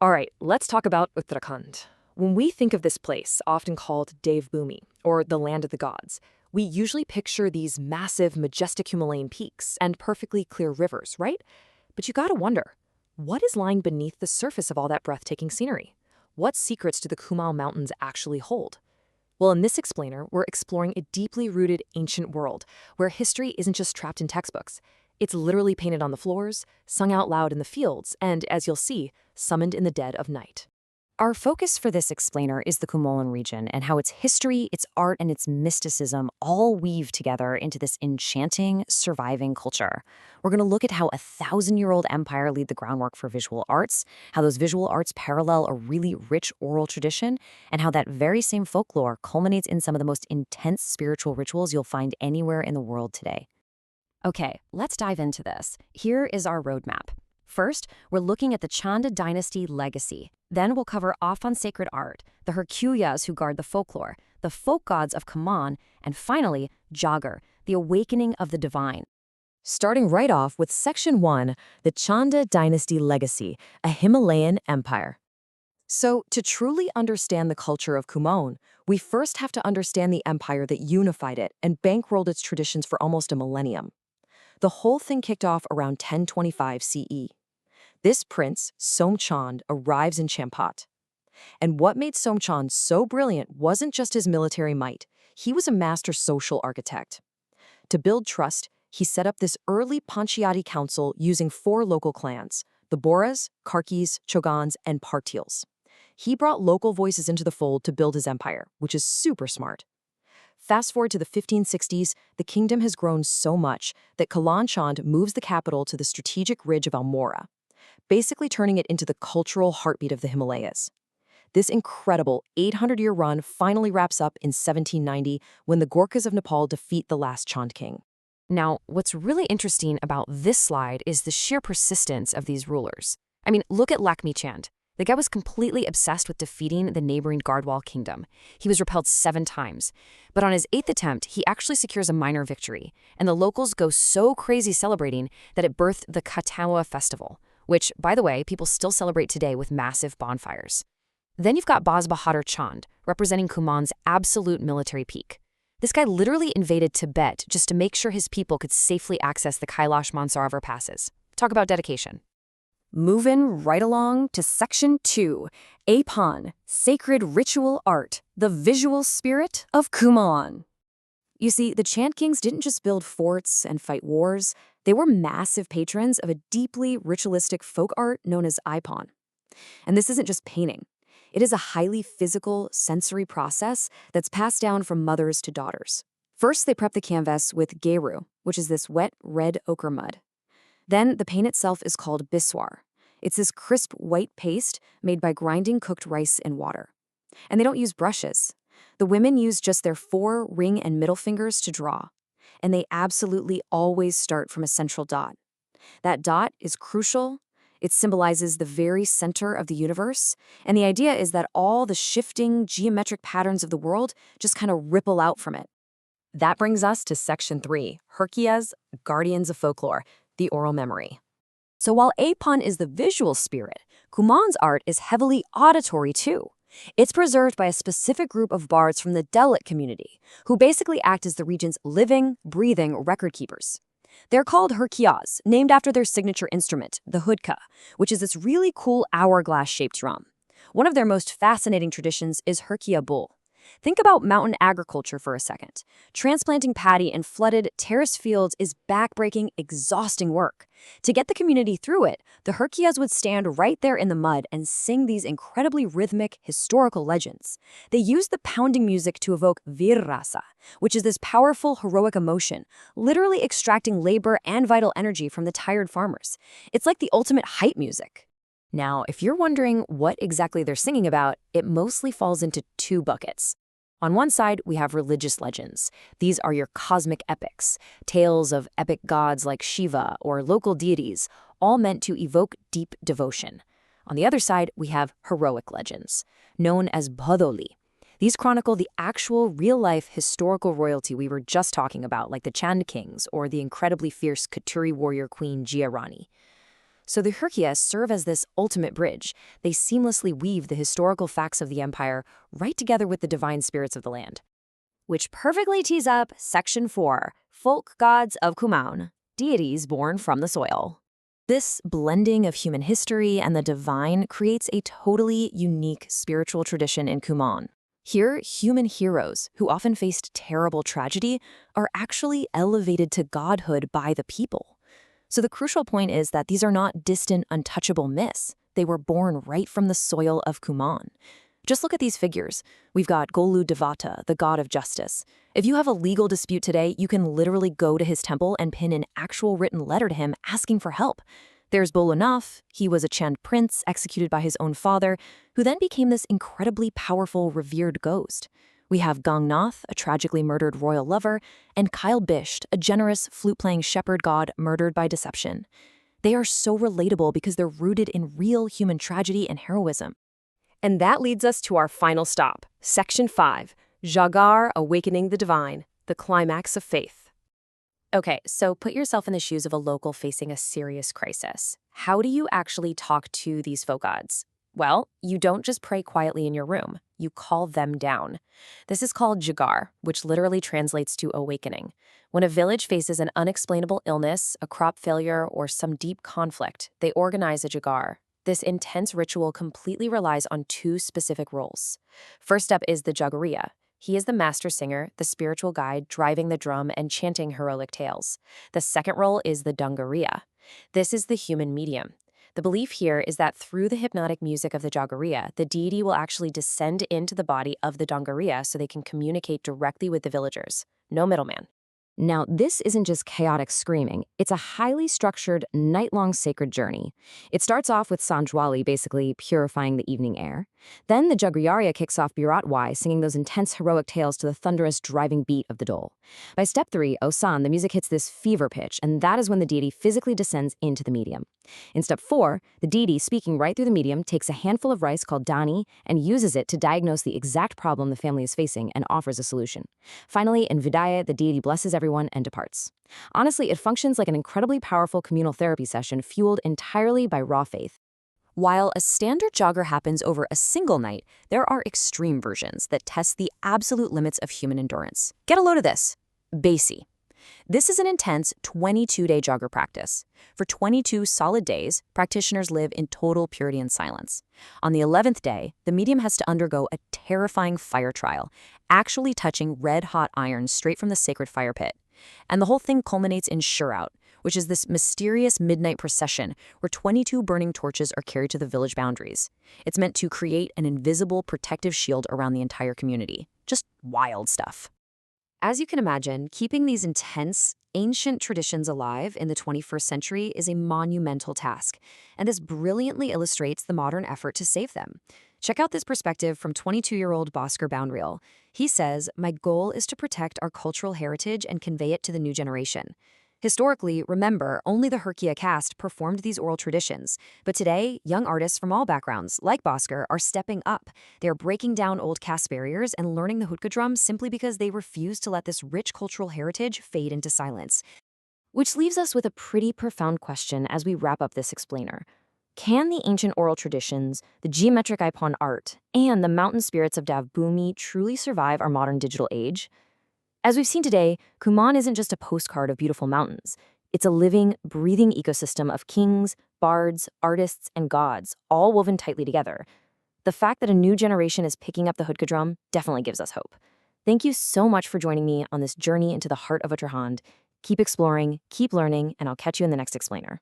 All right, let's talk about Uttarakhand. When we think of this place, often called Devbhumi, or the land of the gods, we usually picture these massive, majestic Himalayan peaks and perfectly clear rivers, right? But you gotta wonder, what is lying beneath the surface of all that breathtaking scenery? What secrets do the Kumal Mountains actually hold? Well, in this explainer, we're exploring a deeply rooted ancient world where history isn't just trapped in textbooks. It's literally painted on the floors, sung out loud in the fields, and, as you'll see, summoned in the dead of night. Our focus for this explainer is the Kumolan region and how its history, its art, and its mysticism all weave together into this enchanting, surviving culture. We're going to look at how a thousand-year-old empire laid the groundwork for visual arts, how those visual arts parallel a really rich oral tradition, and how that very same folklore culminates in some of the most intense spiritual rituals you'll find anywhere in the world today. Okay, let's dive into this. Here is our roadmap. First, we're looking at the Chanda dynasty legacy. Then we'll cover off on sacred art, the Hercules who guard the folklore, the folk gods of Kaman, and finally, Jagar, the awakening of the divine. Starting right off with Section 1, the Chanda Dynasty Legacy, a Himalayan empire. So, to truly understand the culture of Kumaon, we first have to understand the empire that unified it and bankrolled its traditions for almost a millennium. The whole thing kicked off around 1025 CE. This prince, Somchand, arrives in Champat. And what made Somchand so brilliant wasn't just his military might. He was a master social architect. To build trust, he set up this early Panchayati council using 4 local clans, the Boras, Karkis, Chogans, and Partils. He brought local voices into the fold to build his empire, which is super smart. Fast forward to the 1560s, the kingdom has grown so much that Kalan Chand moves the capital to the strategic ridge of Almora, basically turning it into the cultural heartbeat of the Himalayas. This incredible 800-year run finally wraps up in 1790 when the Gorkhas of Nepal defeat the last Chand king. Now, what's really interesting about this slide is the sheer persistence of these rulers. I mean, look at Lakshmi Chand. The guy was completely obsessed with defeating the neighboring Gardwal kingdom. He was repelled 7 times. But on his 8th attempt, he actually secures a minor victory, and the locals go so crazy celebrating that it birthed the Katawa festival, which, by the way, people still celebrate today with massive bonfires. Then you've got Baz Bahadur Chand, representing Kuman's absolute military peak. This guy literally invaded Tibet just to make sure his people could safely access the Kailash Mansarovar passes. Talk about dedication. Moving right along to Section 2, Apan, Sacred Ritual Art, the Visual Spirit of Kuman. You see, the Chand kings didn't just build forts and fight wars, they were massive patrons of a deeply ritualistic folk art known as Ipan. And this isn't just painting. It is a highly physical, sensory process that's passed down from mothers to daughters. First, they prep the canvas with geru, which is this wet, red ochre mud. Then, the paint itself is called biswar. It's this crisp white paste made by grinding cooked rice in water. And they don't use brushes. The women use just their 4 ring and middle fingers to draw. And they absolutely always start from a central dot. That dot is crucial. It symbolizes the very center of the universe. And the idea is that all the shifting geometric patterns of the world just kind of ripple out from it. That brings us to Section 3, Herkyas, Guardians of Folklore, the oral memory. So while Apan is the visual spirit, Kuman's art is heavily auditory too. It's preserved by a specific group of bards from the Dalit community, who basically act as the region's living, breathing record keepers. They're called Herkyas, named after their signature instrument, the hudka, which is this really cool hourglass-shaped drum. One of their most fascinating traditions is Herkya bull. Think about mountain agriculture for a second. Transplanting paddy in flooded, terraced fields is backbreaking, exhausting work. To get the community through it, the Herkyas would stand right there in the mud and sing these incredibly rhythmic, historical legends. They used the pounding music to evoke virrasa, which is this powerful, heroic emotion, literally extracting labor and vital energy from the tired farmers. It's like the ultimate hype music. Now, if you're wondering what exactly they're singing about, it mostly falls into 2 buckets. On one side, we have religious legends. These are your cosmic epics, tales of epic gods like Shiva or local deities, all meant to evoke deep devotion. On the other side, we have heroic legends, known as bhadoli. These chronicle the actual real-life historical royalty we were just talking about, like the Chand kings or the incredibly fierce Katuri warrior queen Jia Rani. So the Hyrkias serve as this ultimate bridge. They seamlessly weave the historical facts of the empire right together with the divine spirits of the land. Which perfectly tees up Section 4, Folk Gods of Kumaun, deities born from the soil. This blending of human history and the divine creates a totally unique spiritual tradition in Kumaun. Here, human heroes, who often faced terrible tragedy, are actually elevated to godhood by the people. So the crucial point is that these are not distant, untouchable myths. They were born right from the soil of Kumaun. Just look at these figures. We've got Golu Devata, the god of justice. If you have a legal dispute today, you can literally go to his temple and pin an actual written letter to him asking for help. There's Bolanath. He was a Chand prince executed by his own father, who then became this incredibly powerful, revered ghost. We have Gangnath, a tragically murdered royal lover, and Kyle Bisht, a generous, flute-playing shepherd god murdered by deception. They are so relatable because they're rooted in real human tragedy and heroism. And that leads us to our final stop, Section 5, Jagar Awakening the Divine, the Climax of Faith. Okay, so put yourself in the shoes of a local facing a serious crisis. How do you actually talk to these folk gods? Well, you don't just pray quietly in your room. You call them down. This is called Jagar, which literally translates to awakening. When a village faces an unexplainable illness, a crop failure, or some deep conflict, they organize a Jagar. This intense ritual completely relies on two specific roles. First up is the Jagariya. He is the master singer, the spiritual guide, driving the drum and chanting heroic tales. The second role is the Dangariya. This is the human medium. The belief here is that through the hypnotic music of the Jagariya, the deity will actually descend into the body of the Dangariya so they can communicate directly with the villagers. No middleman. Now, this isn't just chaotic screaming. It's a highly structured, night-long sacred journey. It starts off with Sanjwali, basically purifying the evening air. Then the Jagriyarya kicks off Biratwai, singing those intense heroic tales to the thunderous driving beat of the dole. By step 3, Osan, the music hits this fever pitch, and that is when the deity physically descends into the medium. In step 4, the deity, speaking right through the medium, takes a handful of rice called dani and uses it to diagnose the exact problem the family is facing and offers a solution. Finally, in Vidaya, the deity blesses everyone and departs. Honestly, it functions like an incredibly powerful communal therapy session fueled entirely by raw faith. While a standard jogger happens over a single night, there are extreme versions that test the absolute limits of human endurance. Get a load of this. Basi. This is an intense 22-day jogger practice. For 22 solid days, practitioners live in total purity and silence. On the 11th day, the medium has to undergo a terrifying fire trial, actually touching red-hot iron straight from the sacred fire pit. And the whole thing culminates in Shurout, which is this mysterious midnight procession where 22 burning torches are carried to the village boundaries. It's meant to create an invisible protective shield around the entire community. Just wild stuff. As you can imagine, keeping these intense, ancient traditions alive in the 21st century is a monumental task, and this brilliantly illustrates the modern effort to save them. Check out this perspective from 22-year-old Bhaskar Boundreal. He says, "My goal is to protect our cultural heritage and convey it to the new generation." Historically, remember, only the Hyrkia caste performed these oral traditions. But today, young artists from all backgrounds, like Bhaskar, are stepping up. They're breaking down old caste barriers and learning the hudka drum simply because they refuse to let this rich cultural heritage fade into silence. Which leaves us with a pretty profound question as we wrap up this explainer. Can the ancient oral traditions, the geometric icon art, and the mountain spirits of Davbhumi truly survive our modern digital age? As we've seen today, Kumaun isn't just a postcard of beautiful mountains. It's a living, breathing ecosystem of kings, bards, artists, and gods, all woven tightly together. The fact that a new generation is picking up the hudka drum definitely gives us hope. Thank you so much for joining me on this journey into the heart of Uttarakhand. Keep exploring, keep learning, and I'll catch you in the next explainer.